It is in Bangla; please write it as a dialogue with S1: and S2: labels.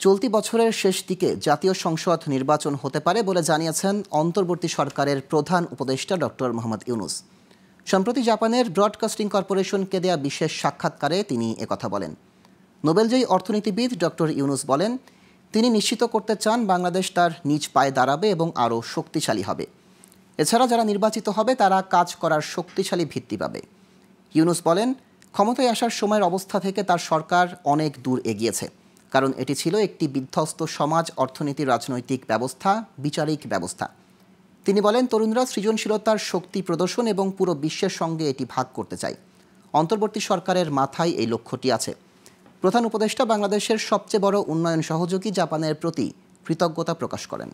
S1: চলতি বছরের শেষ দিকে জাতীয় সংসদ নির্বাচন হতে পারে বলে জানিয়েছেন অন্তর্বর্তী সরকারের প্রধান উপদেষ্টা ডক্টর মোহাম্মদ ইউনূস। সম্প্রতি জাপানের ব্রডকাস্টিং কর্পোরেশনকে দেয়া বিশেষ সাক্ষাৎকারে তিনি একথা বলেন। নোবেলজয়ী অর্থনীতিবিদ ডক্টর ইউনূস বলেন, তিনি নিশ্চিত করতে চান বাংলাদেশ তার নিজ পায়ে দাঁড়াবে এবং আরও শক্তিশালী হবে। এছাড়া যারা নির্বাচিত হবে তারা কাজ করার শক্তিশালী ভিত্তি পাবে। ইউনূস বলেন, ক্ষমতায় আসার সময়ের অবস্থা থেকে তার সরকার অনেক দূর এগিয়েছে, কারণ এটি ছিল একটি বিধ্বস্ত সমাজ, অর্থনীতি, রাজনৈতিক ব্যবস্থা, বিচারিক ব্যবস্থা। তিনি বলেন, তরুণরা সৃজনশীলতার শক্তি প্রদর্শন এবং পুরো বিশ্বের সঙ্গে এটি ভাগ করতে চায়। অন্তর্বর্তী সরকারের মাথায় এই লক্ষ্যটি আছে। প্রধান উপদেষ্টা বাংলাদেশের সবচেয়ে বড় উন্নয়ন সহযোগী জাপানের প্রতি কৃতজ্ঞতা প্রকাশ করেন।